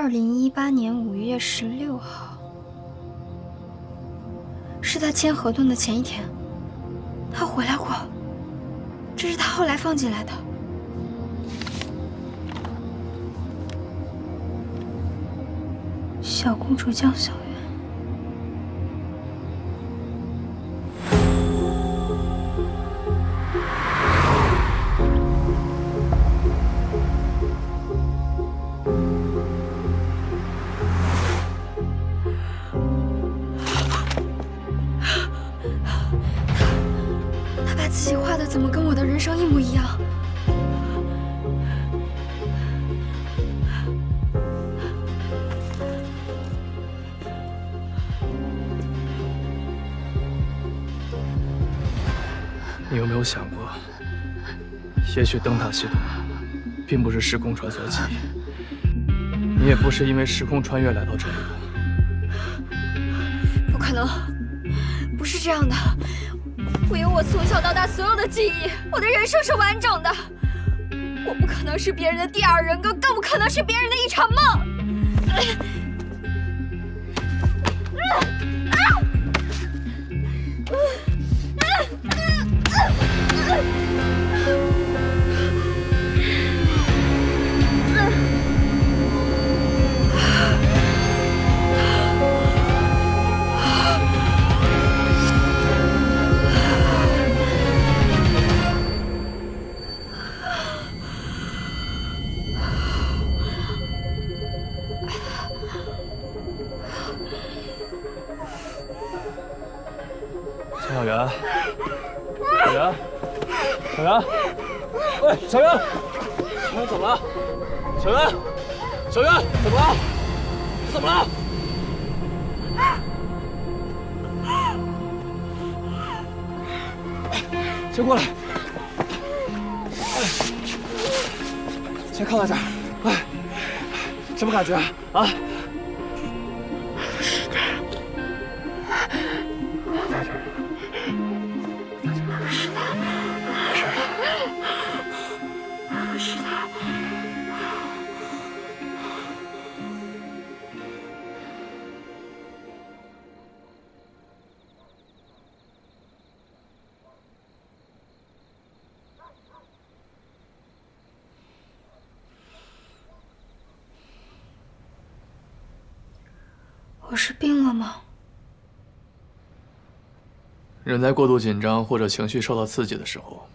2018年5月16号，是他签合同的前一天，他回来过，这是他后来放进来的。小公主江小媛。 自己画的怎么跟我的人生一模一样？你有没有想过，也许灯塔系统并不是时空穿梭机，你也不是因为时空穿越来到这里的。不可能，不是这样的。 我有我从小到大所有的记忆，我的人生是完整的。我不可能是别人的第二人格，更不可能是别人的一场梦。小袁，小袁，小袁，喂，小袁，小袁怎么了？小袁，小袁怎么了？你怎么了？先过来，先靠在这儿。哎，什么感觉啊？在这儿。 不是他。我是病了吗？人在过度紧张或者情绪受到刺激的时候，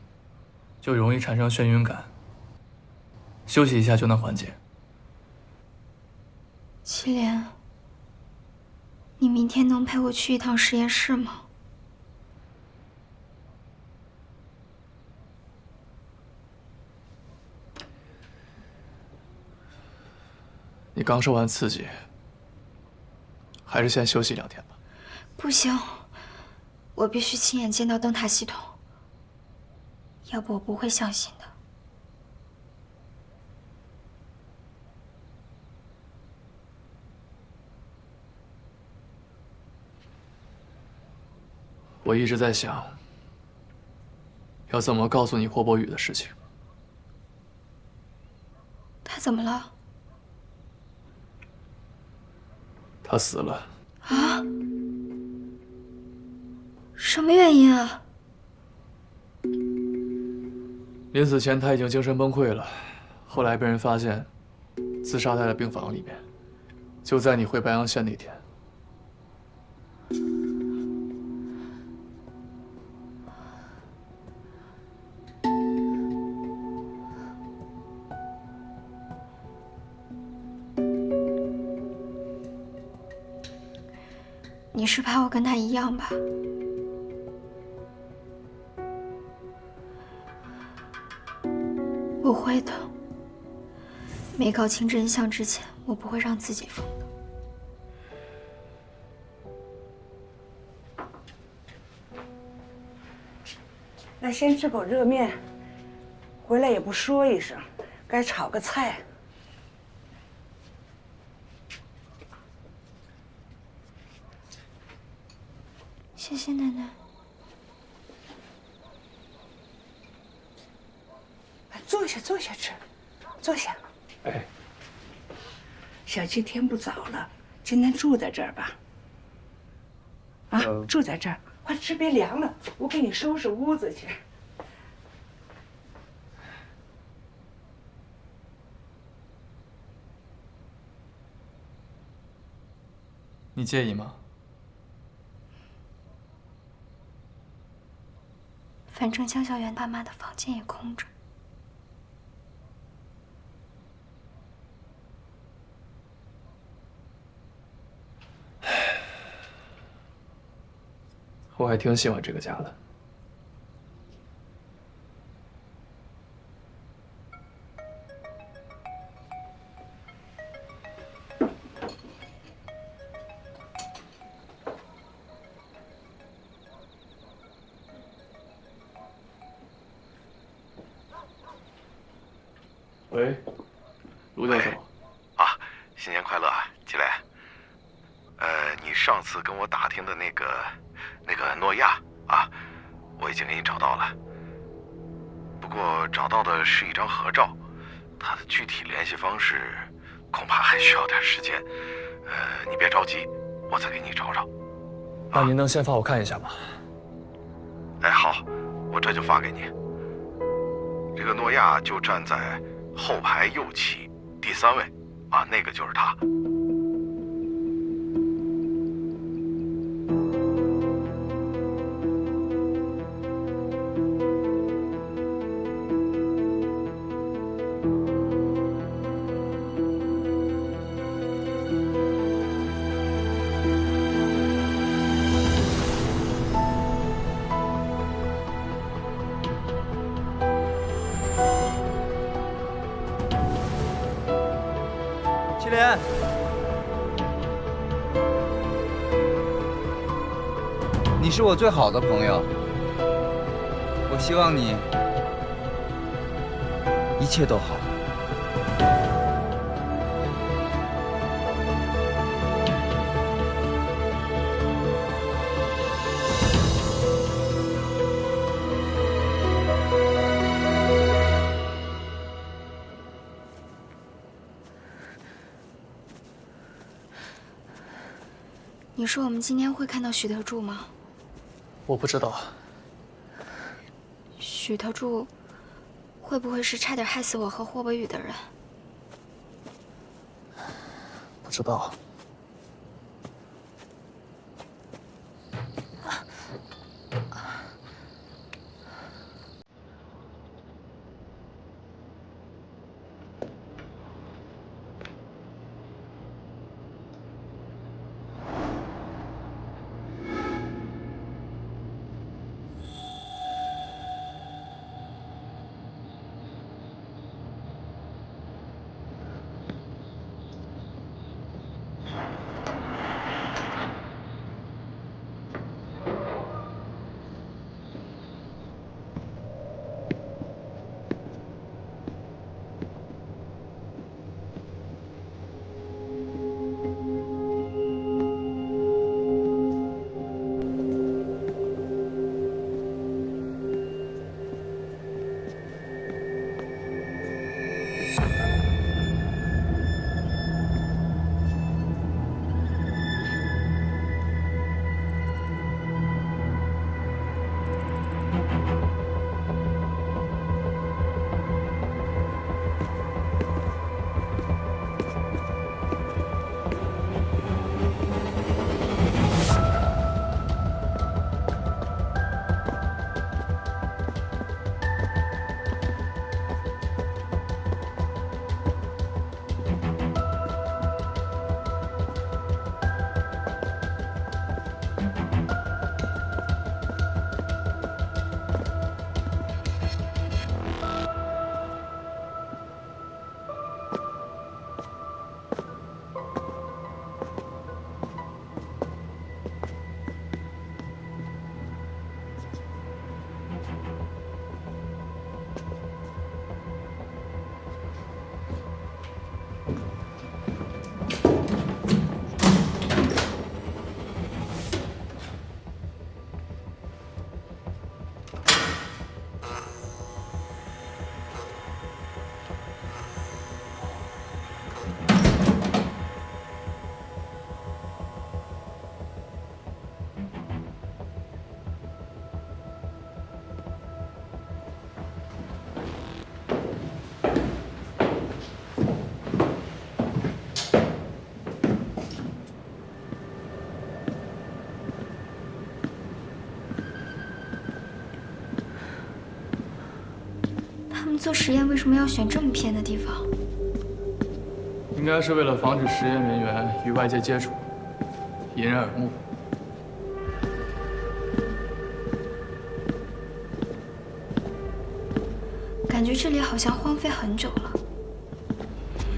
就容易产生眩晕感。休息一下就能缓解。祁连，你明天能陪我去一趟实验室吗？你刚受完刺激，还是先休息2天吧。不行，我必须亲眼见到灯塔系统，要不我不会相信的。 我一直在想，要怎么告诉你霍博宇的事情。他怎么了？他死了。啊？什么原因啊？临死前他已经精神崩溃了，后来被人发现，自杀在了病房里面，就在你回白阳县那天。 你是怕我跟他一样吧？不会的，没搞清真相之前，我不会让自己疯的。那先吃口热面，回来也不说一声，该炒个菜。 谢谢奶奶。坐下，坐下吃，坐下。哎，小七天不早了，今天住在这儿吧。啊，住在这儿，快吃别凉了，我给你收拾屋子去。你介意吗？反正江小媛爸妈的房间也空着。我还挺喜欢这个家的。喂，卢教授。啊，新年快乐啊，季磊。你上次跟我打听的那个诺亚啊，我已经给你找到了。不过找到的是一张合照，他的具体联系方式恐怕还需要点时间。你别着急，我再给你找找。那您能先发我看一下吗？哎，好，我这就发给你。这个诺亚就站在后排右起第3位，啊，那个就是他。祁连，你是我最好的朋友，我希望你一切都好。你说我们今天会看到许特助吗？我不知道。许特助会不会是差点害死我和霍北宇的人？不知道。们做实验为什么要选这么偏的地方？应该是为了防止实验人员与外界接触，引人耳目。感觉这里好像荒废很久了。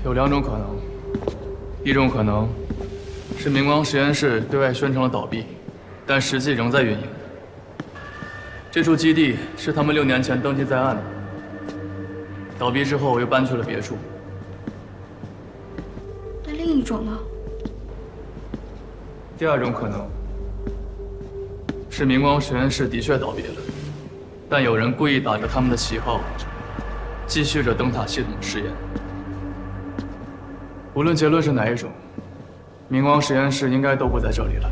有2种可能，一种可能是明光实验室对外宣称了倒闭，但实际仍在运营。这处基地是他们6年前登记在案的，倒闭之后又搬去了别处。那另一种呢？第2种可能是明光实验室的确倒闭了，但有人故意打着他们的旗号，继续着灯塔系统实验。无论结论是哪一种，明光实验室应该都不在这里了。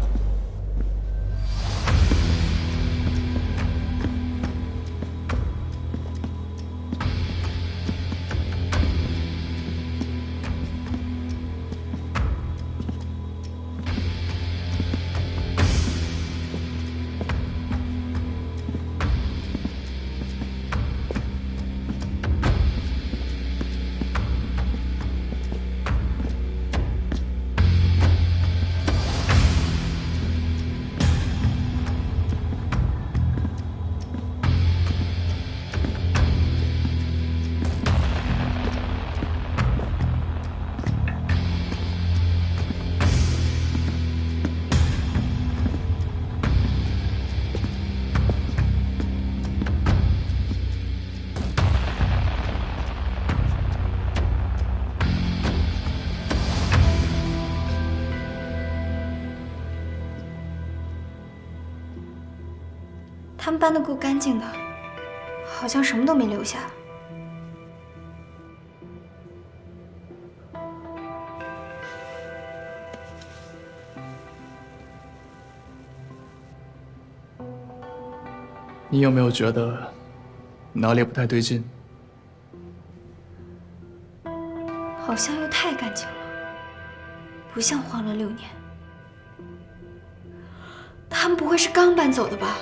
他们搬得够干净的，好像什么都没留下。你有没有觉得哪里不太对劲？好像又太干净了，不像荒了6年。他们不会是刚搬走的吧？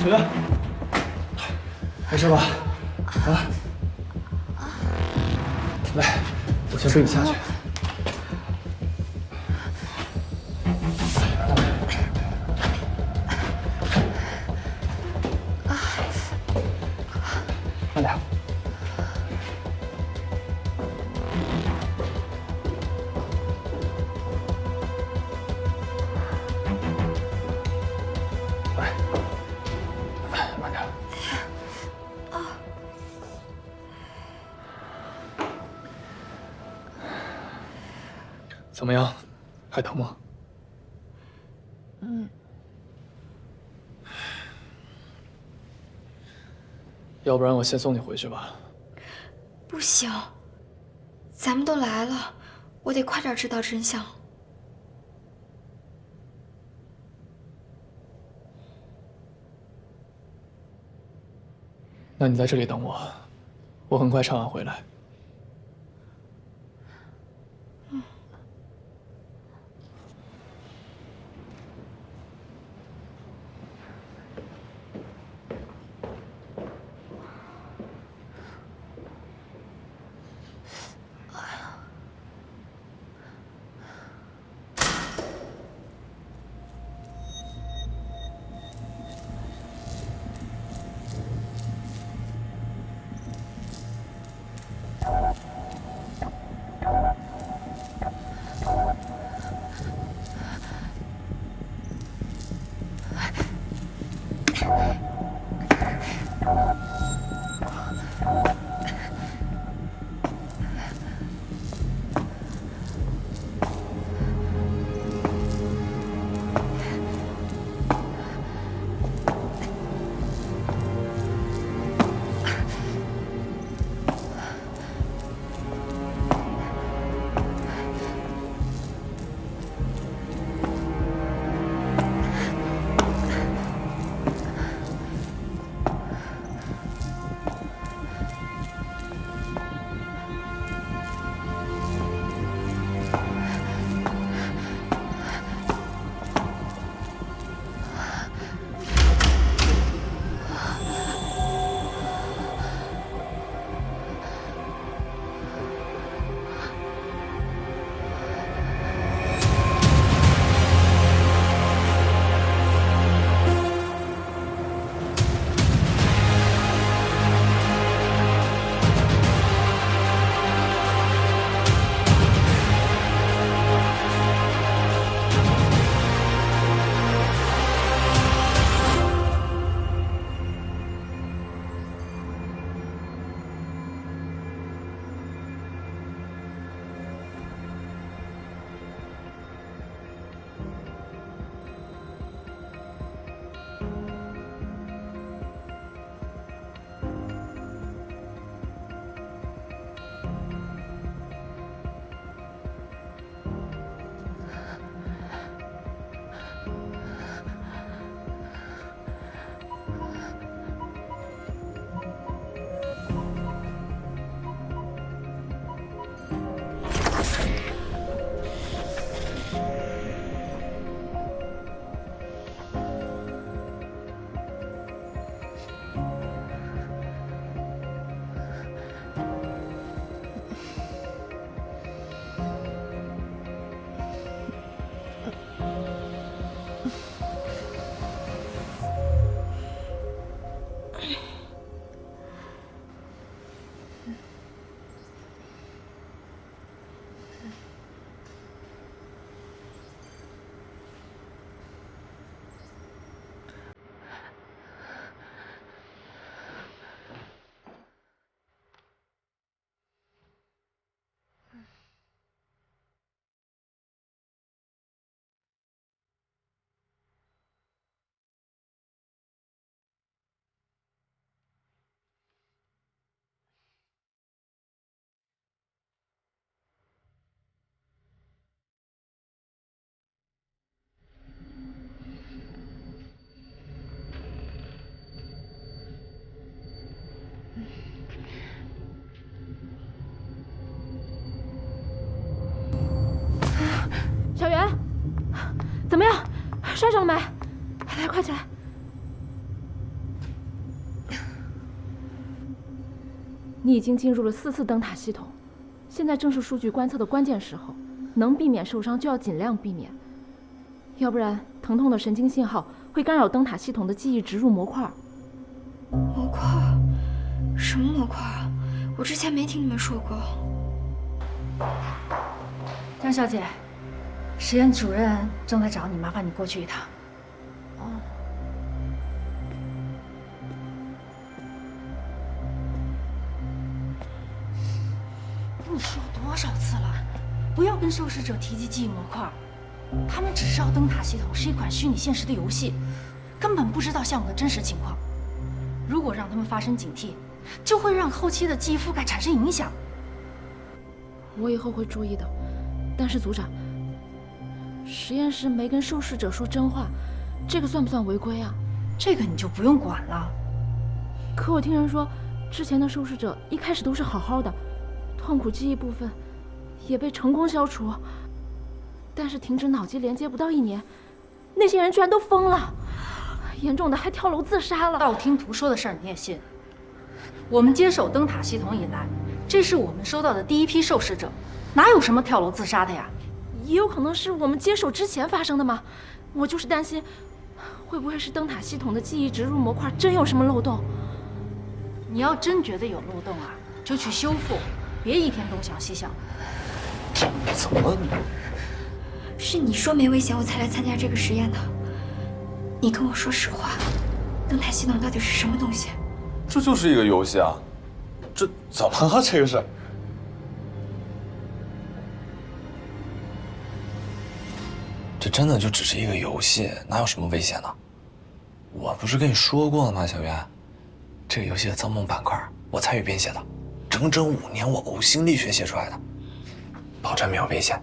小袁，没事吧？啊！来，我先背你下去。慢点。怎么样，还疼吗？要不然我先送你回去吧。不行，咱们都来了，我得快点知道真相。那你在这里等我，我很快查完回来。摔着了没？来，快起来！你已经进入了4次灯塔系统，现在正是数据观测的关键时候，能避免受伤就要尽量避免，要不然疼痛的神经信号会干扰灯塔系统的记忆植入模块。模块？什么模块啊？我之前没听你们说过。张小姐，实验主任正在找你，麻烦你过去一趟。哦。跟你说多少次了，不要跟受试者提及记忆模块，他们只知道灯塔系统是一款虚拟现实的游戏，根本不知道项目的真实情况。如果让他们发生警惕，就会让后期的记忆覆盖产生影响。我以后会注意的。但是组长，实验室没跟受试者说真话，这个算不算违规啊？这个你就不用管了。可我听人说，之前的受试者一开始都是好好的，痛苦记忆部分也被成功消除，但是停止脑机连接不到1年，那些人居然都疯了，严重的还跳楼自杀了。道听途说的事儿你也信？我们接手灯塔系统以来，这是我们收到的第一批受试者，哪有什么跳楼自杀的呀？也有可能是我们接手之前发生的嘛。我就是担心，会不会是灯塔系统的记忆植入模块真有什么漏洞？你要真觉得有漏洞啊，就去修复，别一天东想西想。怎么了？是你说没危险，我才来参加这个实验的。你跟我说实话，灯塔系统到底是什么东西？这就是一个游戏啊，这怎么了？这个是？这真的就只是一个游戏，哪有什么危险呢？我不是跟你说过了吗，小袁？这个游戏的造梦板块我参与编写的，整整5年我呕心沥血写出来的，保证没有危险。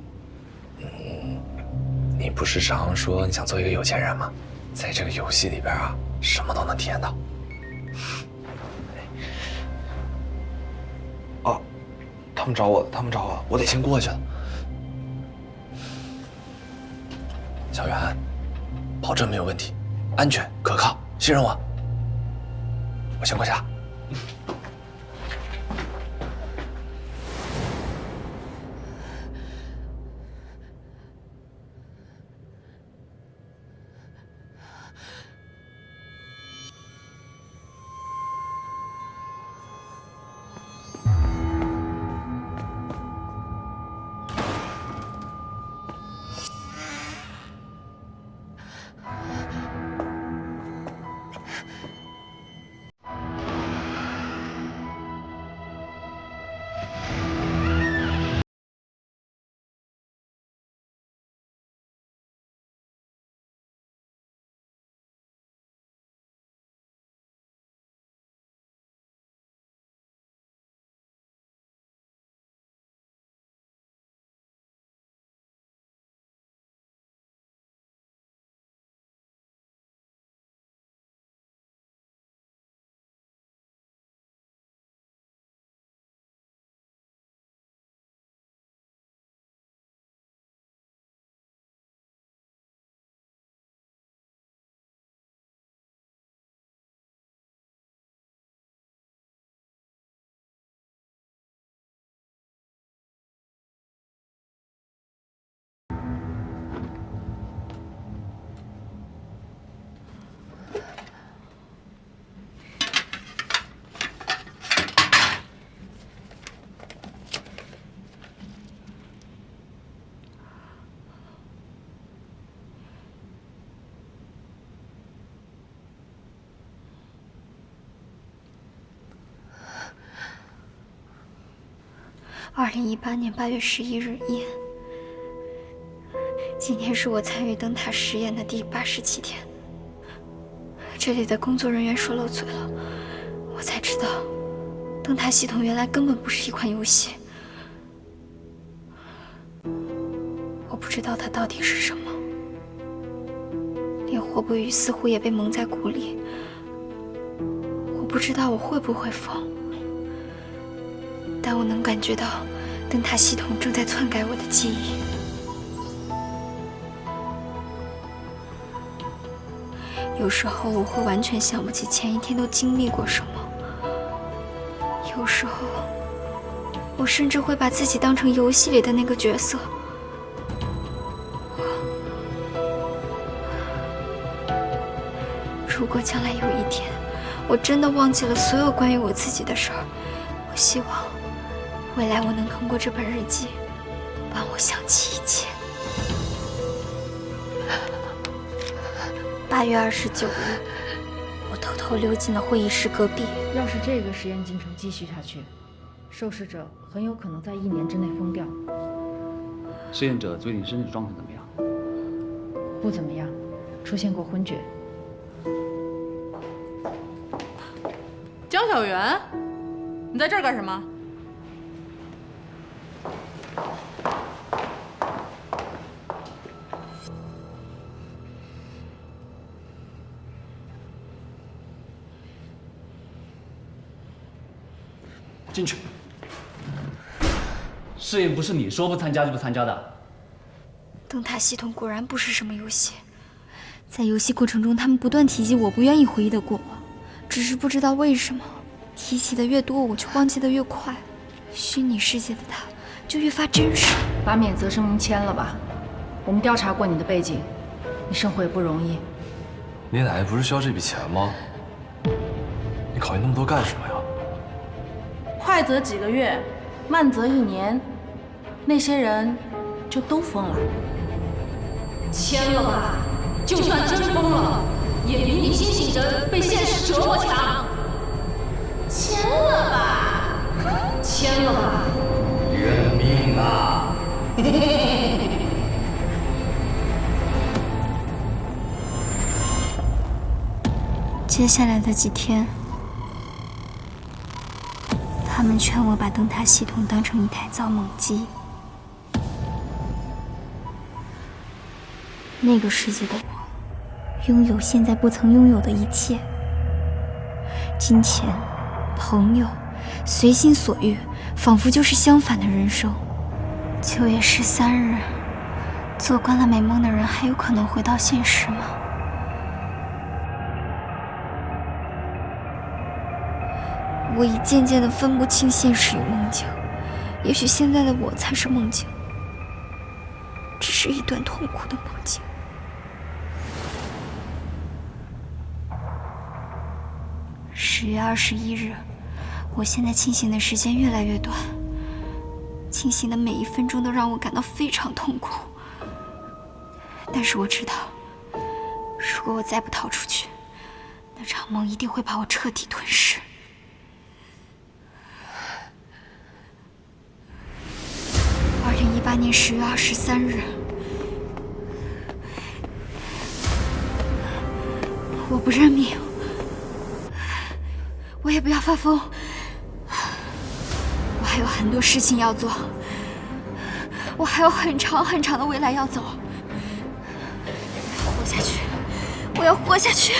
你不是常说你想做一个有钱人吗？在这个游戏里边啊，什么都能体验到。哦，他们找我，我得先过去了。小袁，保证没有问题，安全可靠，信任我。我先过去了。2018年8月11日夜，今天是我参与灯塔实验的第87天。这里的工作人员说漏嘴了，我才知道，灯塔系统原来根本不是一款游戏。我不知道它到底是什么，连霍不语似乎也被蒙在鼓里。我不知道我会不会疯。但我能感觉到，灯塔系统正在篡改我的记忆。有时候我会完全想不起前一天都经历过什么，有时候我甚至会把自己当成游戏里的那个角色。如果将来有一天我真的忘记了所有关于我自己的事儿，我希望未来我能通过这本日记帮我想起一切。8月29日，我偷偷溜进了会议室隔壁。要是这个实验进程继续下去，受试者很有可能在1年之内疯掉。实验者最近身体状况怎么样？不怎么样，出现过昏厥。江小媛，你在这儿干什么？进去。试验不是你说不参加就不参加的。灯塔系统果然不是什么游戏，在游戏过程中，他们不断提及我不愿意回忆的过往，只是不知道为什么，提起的越多，我就忘记的越快，虚拟世界的他就越发真实。把免责声明签了吧，我们调查过你的背景，你生活也不容易。你奶奶不是需要这笔钱吗？你考虑那么多干什么呀？快则几个月，慢则1年，那些人就都疯了。签了吧，就算真疯了，也比你清醒着被现实折磨强。签了吧，签了吧，认命啊！接下来的几天，他们劝我把灯塔系统当成一台造梦机。那个世界的我，拥有现在不曾拥有的一切：金钱、朋友、随心所欲，仿佛就是相反的人生。9月13日，做惯了美梦的人还有可能回到现实吗？我已渐渐地分不清现实与梦境，也许现在的我才是梦境，只是一段痛苦的梦境。10月21日，我现在清醒的时间越来越短，清醒的每一分钟都让我感到非常痛苦。但是我知道，如果我再不逃出去，那场梦一定会把我彻底吞噬。2018年10月23日，我不认命，我也不要发疯，我还有很多事情要做，我还有很长很长的未来要走，活下去，我要活下去。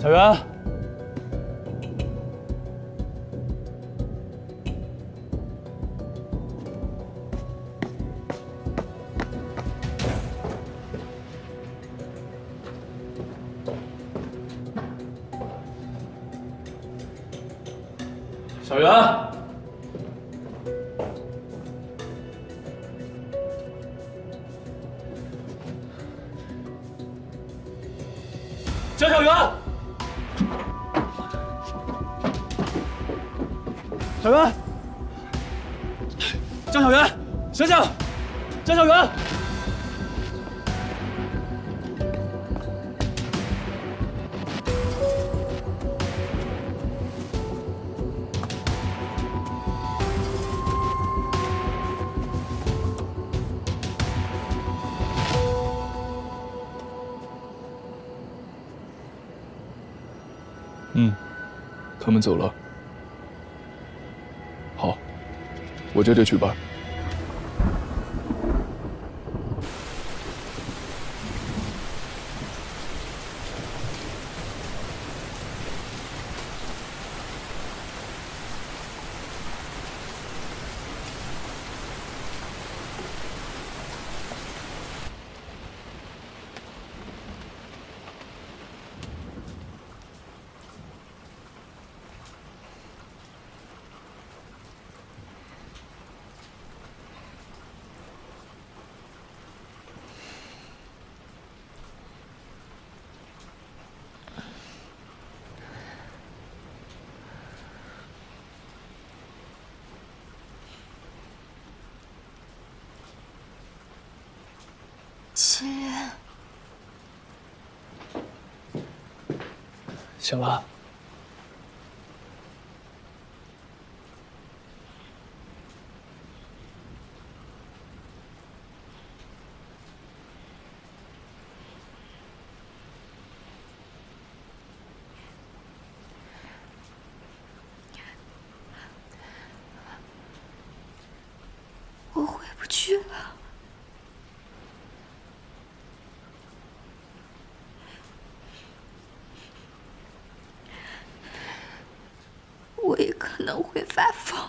小袁，小袁。 江小源，小源，江小源，醒醒！江小源，他们走了。好，我接着去办。秦渊，醒了。我回不去了。 我也可能会发疯。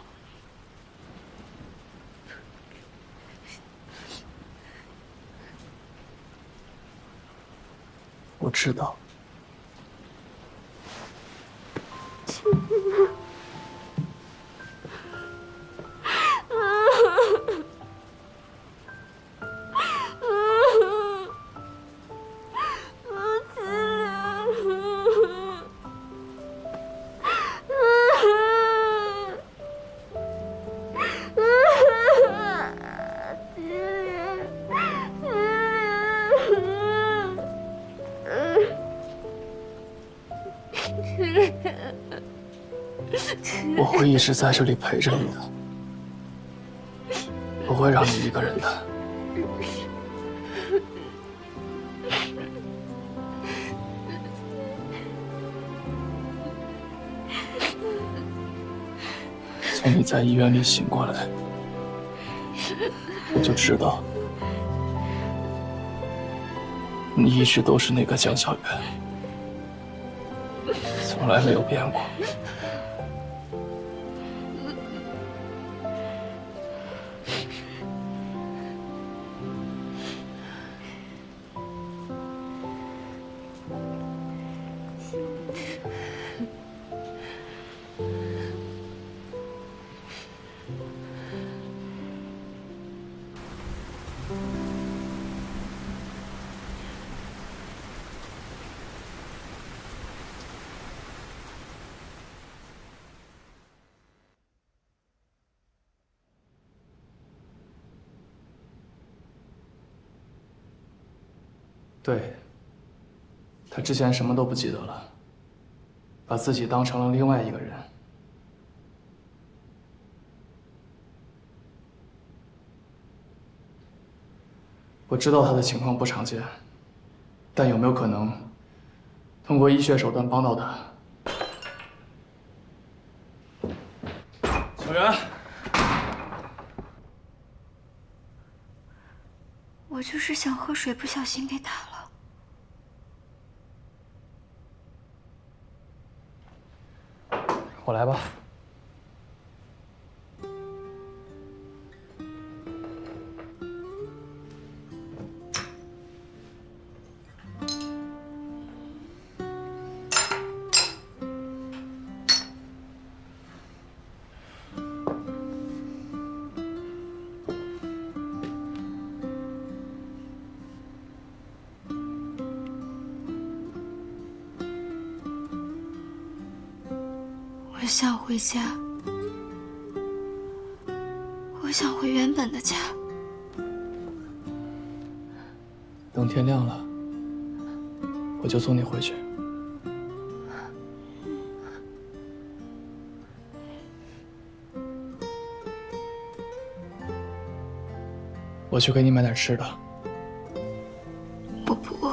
我知道。我会一直在这里陪着你的，不会让你一个人的。从你在医院里醒过来，我就知道，你一直都是那个江小源，从来没有变过。 对，他之前什么都不记得了，把自己当成了另外一个人。我知道他的情况不常见，但有没有可能通过医学手段帮到他？小袁，我就是想喝水，不小心给打了。我来吧。我想回家，我想回原本的家。等天亮了，我就送你回去。我去给你买点吃的。我不饿。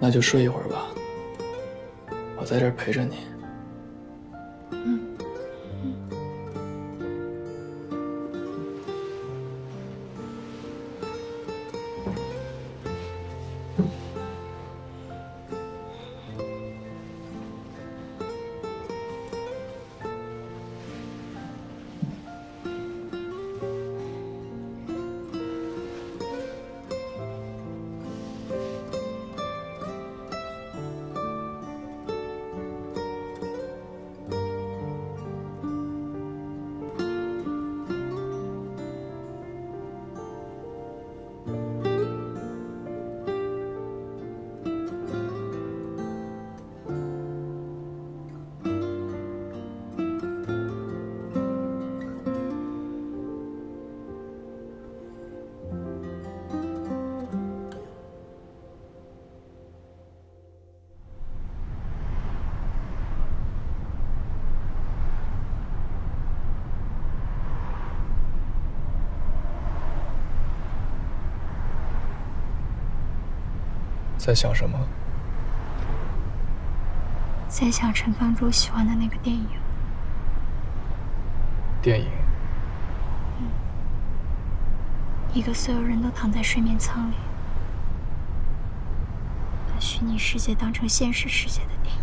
那就睡一会儿吧，我在这儿陪着你。在想什么？在想陈方舟喜欢的那个电影。电影？一个所有人都躺在睡眠舱里，把虚拟世界当成现实世界的电影。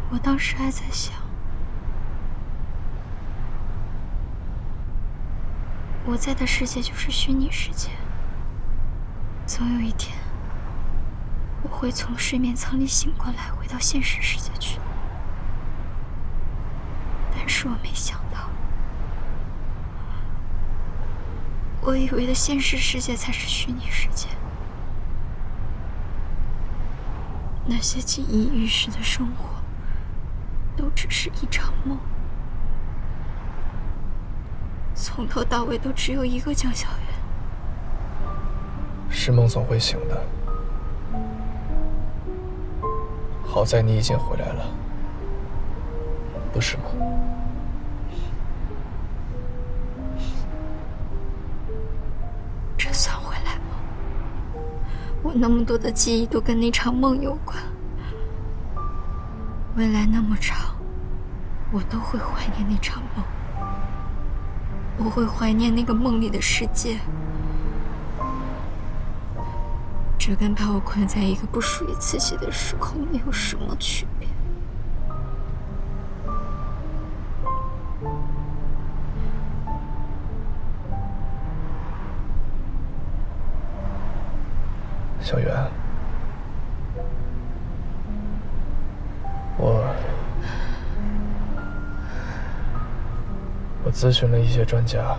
我当时还在想，我在的世界就是虚拟世界，总有一天，我会从睡眠舱里醒过来，回到现实世界去。但是我没想到，我以为的现实世界才是虚拟世界，那些锦衣玉食的生活，都只是一场梦。从头到尾都只有一个江小媛。是梦总会醒的，好在你已经回来了，不是吗？这算回来吗？我那么多的记忆都跟那场梦有关，未来那么长，我都会怀念那场梦。我会怀念那个梦里的世界，这跟把我困在一个不属于自己的时空没有什么区别。小袁，我咨询了一些专家，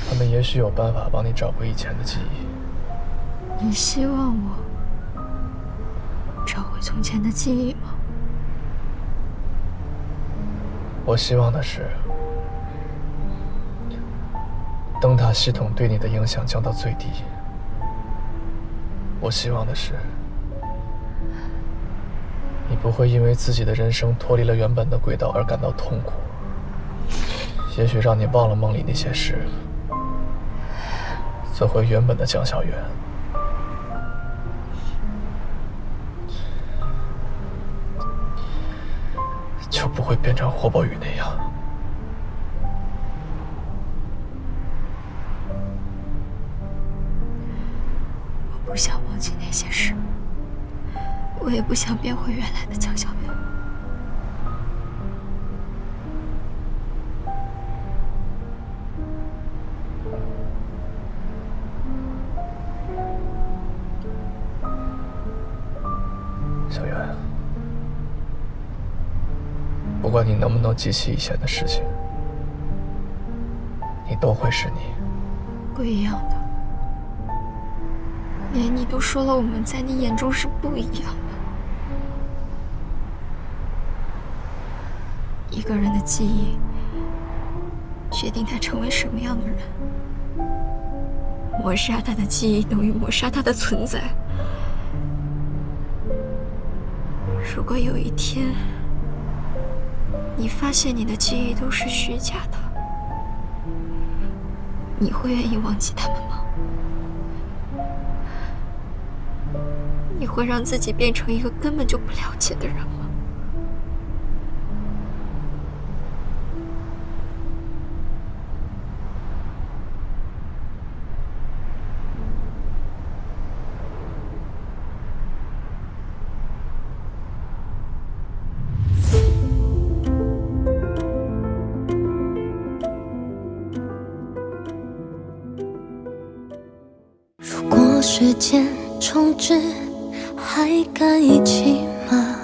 他们也许有办法帮你找回以前的记忆。你希望我找回从前的记忆吗？我希望的是，灯塔系统对你的影响降到最低。我希望的是，你不会因为自己的人生脱离了原本的轨道而感到痛苦。也许让你忘了梦里那些事，做回原本的江小媛。就不会变成霍宝宇那样。我不想忘记那些事，我也不想变回原来的江小媛。小媛，不管你能不能记起以前的事情，你都会是你。不一样的，连你都说了，我们在你眼中是不一样的。一个人的记忆，决定他成为什么样的人。抹杀他的记忆，等于抹杀他的存在。如果有一天，你发现你的记忆都是虚假的，你会愿意忘记他们吗？你会让自己变成一个根本就不了解的人吗？如果时间重置，还敢一起吗？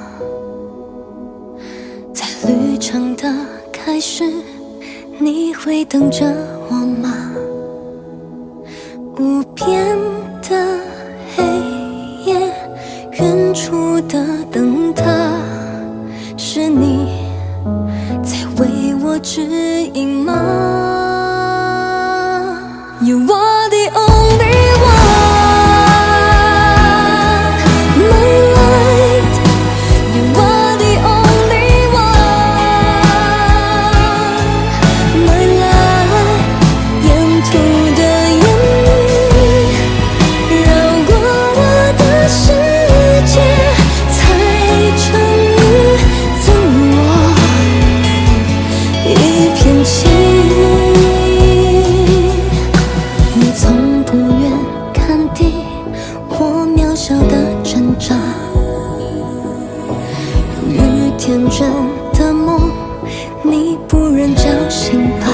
在旅程的开始，你会等着我吗？无边的黑夜，远处的灯塔，是你在为我指引吗？ You are the only one, my light. You are the only one, my light. 沿途的烟雨绕过我的世界，才成你赠我一片情。 从不愿看低我渺小的挣扎，如遇天真的梦，你不忍叫醒吧。